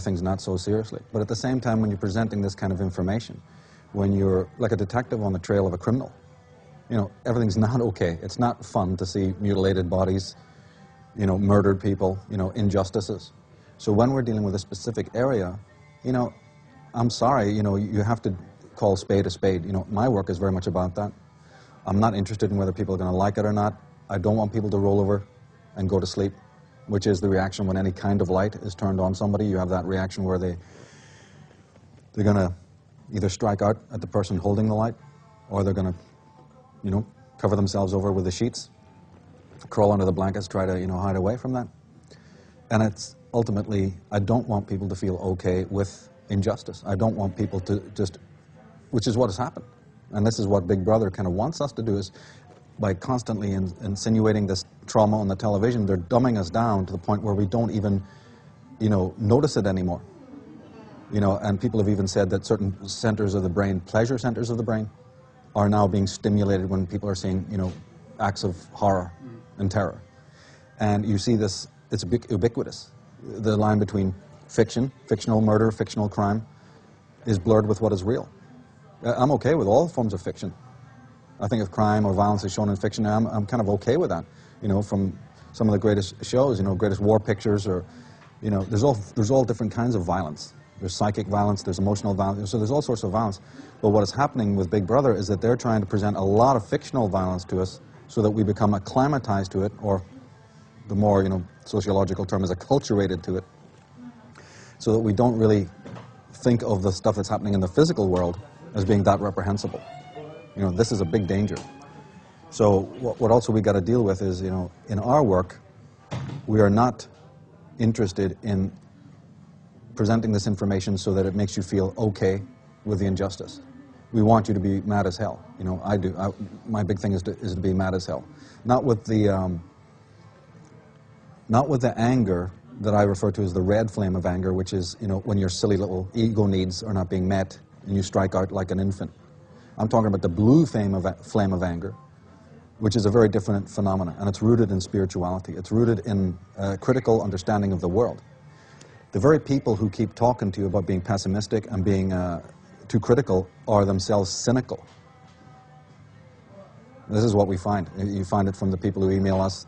other things not so seriously. But at the same time, when you're presenting this kind of information, when you're like a detective on the trail of a criminal, you know, everything's not okay. It's not fun to see mutilated bodies, you know, murdered people, you know, injustices. So when we're dealing with a specific area, you know, I'm sorry, you know, you have to call spade a spade. You know, my work is very much about that. I'm not interested in whether people are going to like it or not. I don't want people to roll over and go to sleep, which is the reaction when any kind of light is turned on somebody. You have that reaction where they're going to either strike out at the person holding the light, or they're going to, you know, cover themselves over with the sheets, crawl under the blankets, try to, you know, hide away from that. And it's ultimately, I don't want people to feel okay with injustice. I don't want people to just, which is what has happened. And this is what Big Brother kind of wants us to do, is by constantly insinuating this trauma on the television, they're dumbing us down to the point where we don't even, you know, notice it anymore. You know, and people have even said that certain centers of the brain, pleasure centers of the brain, are now being stimulated when people are seeing, you know, acts of horror and terror. And you see this, it's ubiquitous. The line between fiction, fictional murder, fictional crime, is blurred with what is real. I'm okay with all forms of fiction. I think if crime or violence is shown in fiction, I'm kind of okay with that. You know, from some of the greatest shows, you know, greatest war pictures, or, you know, there's all different kinds of violence. There's psychic violence, there's emotional violence, so there's all sorts of violence. But what is happening with Big Brother is that they're trying to present a lot of fictional violence to us so that we become acclimatized to it, or the more, you know, sociological term is acculturated to it, so that we don't really think of the stuff that's happening in the physical world as being that reprehensible. You know, this is a big danger. So what also we got to deal with is, you know, in our work, we are not interested in presenting this information so that it makes you feel okay with the injustice. We want you to be mad as hell. You know, I do. My big thing is to be mad as hell. Not with the anger that I refer to as the red flame of anger, which is, you know, when your silly little ego needs are not being met and you strike out like an infant. I'm talking about the blue flame of anger, which is a very different phenomenon, and it's rooted in spirituality. It's rooted in a critical understanding of the world. The very people who keep talking to you about being pessimistic and being too critical are themselves cynical. This is what we find. You find it from the people who email us,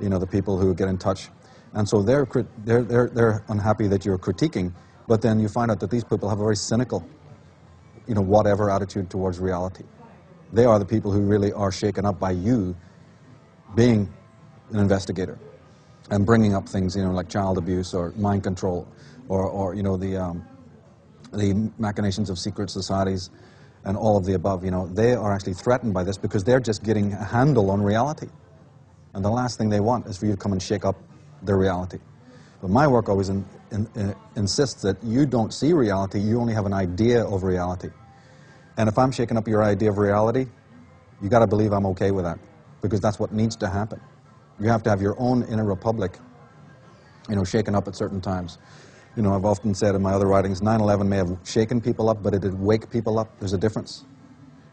you know, the people who get in touch. And so they're unhappy that you're critiquing, but then you find out that these people have a very cynical, you know, whatever attitude towards reality. They are the people who really are shaken up by you being an investigator and bringing up things, you know, like child abuse or mind control, or you know, the machinations of secret societies and all of the above. You know, they are actually threatened by this because they're just getting a handle on reality. And the last thing they want is for you to come and shake up their reality. But my work always insists that you don't see reality, you only have an idea of reality. And if I'm shaking up your idea of reality, you got to believe I'm okay with that, because that's what needs to happen. You have to have your own inner republic, you know, shaken up at certain times. You know, I've often said in my other writings, 9/11 may have shaken people up, but it did wake people up. There's a difference.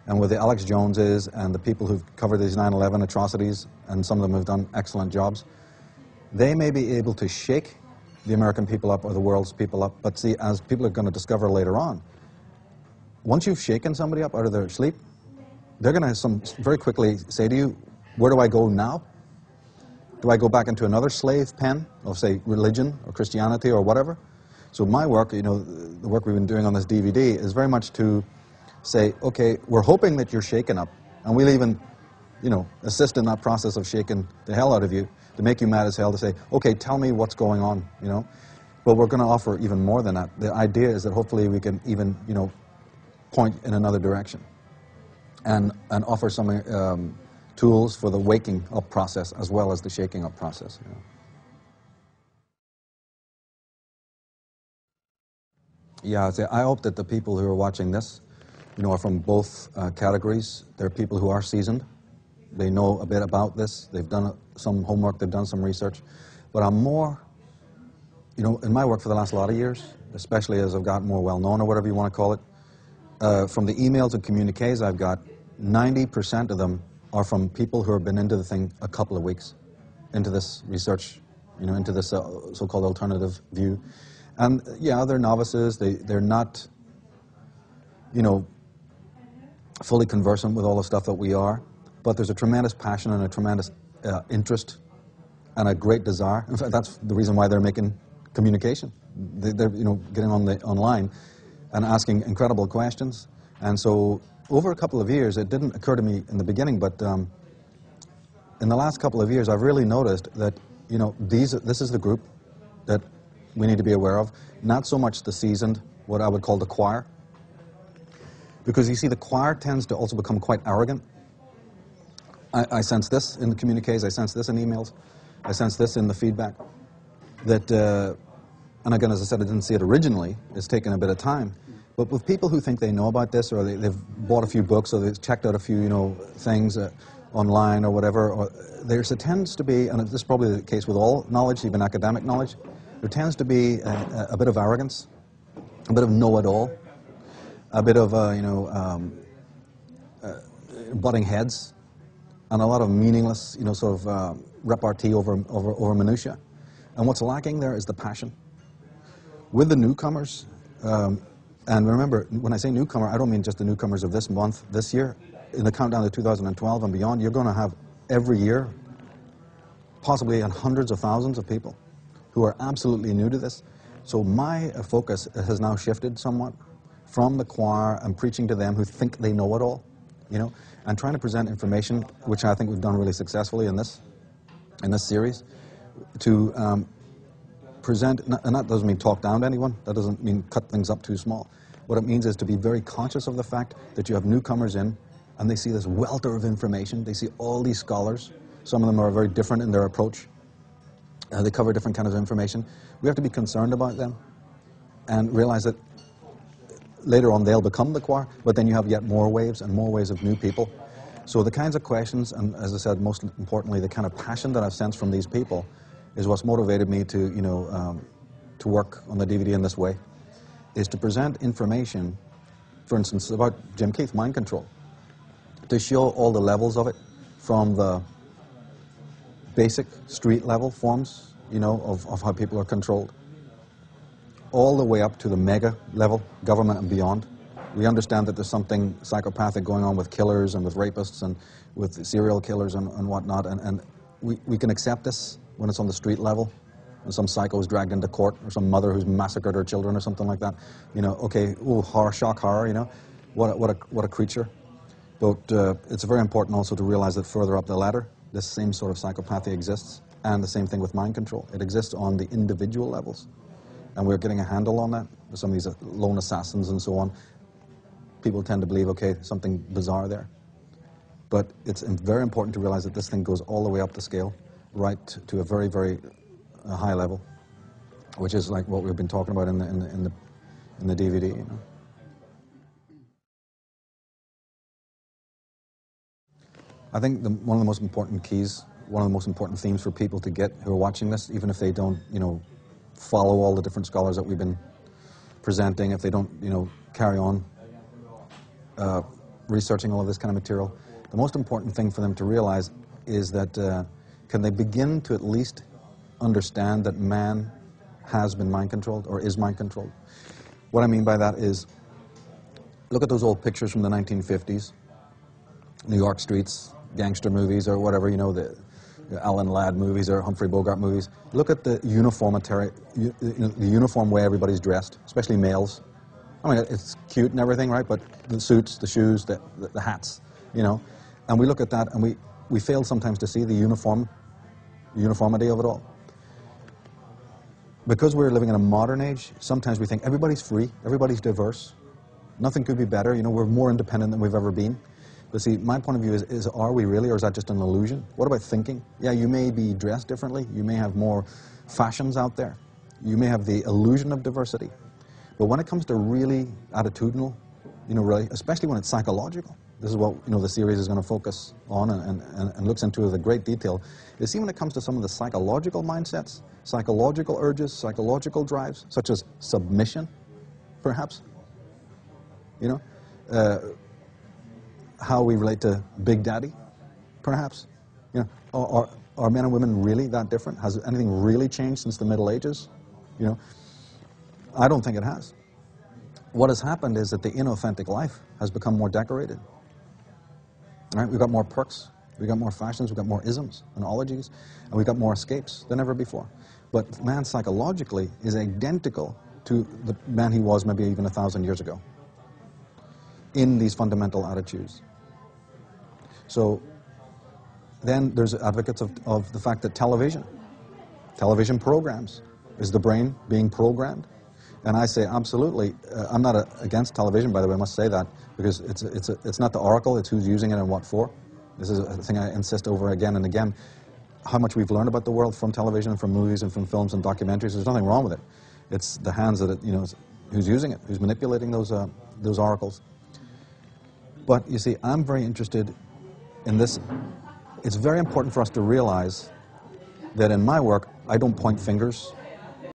And with the Alex Joneses and the people who've covered these 9/11 atrocities, and some of them have done excellent jobs, they may be able to shake the American people up or the world's people up, but see, as people are going to discover later on, once you've shaken somebody up out of their sleep, they're going to very quickly say to you, where do I go now? Do I go back into another slave pen of, say, religion or Christianity or whatever? So my work, you know, the work we've been doing on this DVD is very much to say, okay, we're hoping that you're shaken up, and we'll even, you know, assist in that process of shaking the hell out of you, to make you mad as hell, to say, okay, tell me what's going on, you know. But we're going to offer even more than that. The idea is that hopefully we can even, you know, point in another direction and offer some tools for the waking up process as well as the shaking up process. You know. Yeah, I hope that the people who are watching this, you know, are from both categories. There are people who are seasoned. They know a bit about this. They've done some homework. They've done some research. But I'm more, you know, in my work for the last lot of years, especially as I've gotten more well-known or whatever you want to call it, from the emails and communiques I've got, 90% of them are from people who have been into the thing a couple of weeks, into this research, you know, into this so-called alternative view. And yeah, they're novices. They're not, you know, fully conversant with all the stuff that we are. But there's a tremendous passion and a tremendous interest and a great desire. In fact, that's the reason why they're making communication. They're you know, getting on the online and asking incredible questions. And so over a couple of years, it didn't occur to me in the beginning, but in the last couple of years, I've really noticed that, you know, this is the group that we need to be aware of. Not so much the seasoned, what I would call the choir. Because you see, the choir tends to also become quite arrogant. I sense this in the communiques, I sense this in emails, I sense this in the feedback. That, and again, as I said, I didn't see it originally. It's taken a bit of time. But with people who think they know about this, or they've bought a few books, or they've checked out a few, you know, things online or whatever, or there tends to be, and this is probably the case with all knowledge, even academic knowledge, there tends to be a bit of arrogance, a bit of know-it-all, a bit of, you know, butting heads, and a lot of meaningless, you know, sort of repartee over minutiae. And what's lacking there is the passion. With the newcomers, and remember, when I say newcomer, I don't mean just the newcomers of this month, this year. In the countdown to 2012 and beyond, you're going to have every year, possibly in hundreds of thousands of people who are absolutely new to this. So my focus has now shifted somewhat from the choir and preaching to them who think they know it all, you know, and trying to present information, which I think we've done really successfully in this series, to present, and that doesn't mean talk down to anyone, that doesn't mean cut things up too small. What it means is to be very conscious of the fact that you have newcomers in, and they see this welter of information, they see all these scholars, some of them are very different in their approach, they cover different kinds of information. We have to be concerned about them and realize that later on they'll become the choir, but then you have yet more waves and more waves of new people. So the kinds of questions, and as I said, most importantly, the kind of passion that I've sensed from these people is what's motivated me to, you know, to work on the DVD in this way, is to present information, for instance, about Jim Keith, mind control, to show all the levels of it, from the basic street level forms, you know, of how people are controlled, all the way up to the mega level, government and beyond. We understand that there's something psychopathic going on with killers and with rapists and with serial killers and whatnot, and we can accept this when it's on the street level, when some psycho is dragged into court, or some mother who's massacred her children or something like that. You know, okay, ooh, horror, shock horror, you know, what a creature. But it's very important also to realize that further up the ladder, this same sort of psychopathy exists, and the same thing with mind control. It exists on the individual levels, and we're getting a handle on that. Some of these lone assassins and so on, people tend to believe, okay, something bizarre there. But it's very important to realize that this thing goes all the way up the scale, right to a very, very high level, which is like what we've been talking about in the DVD, you know. I think one of the most important keys, one of the most important themes for people to get who are watching this, even if they don't, you know, follow all the different scholars that we've been presenting, if they don't, you know, carry on researching all of this kind of material, the most important thing for them to realize is that can they begin to at least understand that man has been mind controlled or is mind controlled. What I mean by that is, look at those old pictures from the 1950s, New York streets, gangster movies or whatever, you know, the Alan Ladd movies or Humphrey Bogart movies. Look at the the uniform way everybody's dressed, especially males. I mean, it's cute and everything, right? But the suits, the shoes, the hats, you know. And we look at that and we fail sometimes to see the uniformity of it all. Because we're living in a modern age, sometimes we think everybody's free, everybody's diverse, nothing could be better, you know, we're more independent than we've ever been. But see, my point of view is are we really, or is that just an illusion? What about thinking? Yeah, you may be dressed differently, you may have more fashions out there, you may have the illusion of diversity. But when it comes to really attitudinal, you know, really, especially when it's psychological, this is what, you know, the series is going to focus on and looks into with a great detail, is see when it comes to some of the psychological mindsets, psychological urges, psychological drives, such as submission, perhaps, you know, how we relate to Big Daddy, perhaps, you know, are men and women really that different? Has anything really changed since the Middle Ages, you know? I don't think it has. What has happened is that the inauthentic life has become more decorated. Right? We've got more perks, we've got more fashions, we've got more isms and ologies, and we've got more escapes than ever before. But man psychologically is identical to the man he was maybe even 1,000 years ago in these fundamental attitudes. So then there's advocates of the fact that television programs, is the brain being programmed? And I say absolutely. I'm not against television, by the way, I must say that, because it's not the oracle, it's who's using it and what for. This is a thing I insist over again and again. How much we've learned about the world from television and from movies and from films and documentaries, there's nothing wrong with it. It's the hands that who's using it, who's manipulating those oracles. But you see, I'm very interested in this. It's very important for us to realize that in my work, I don't point fingers.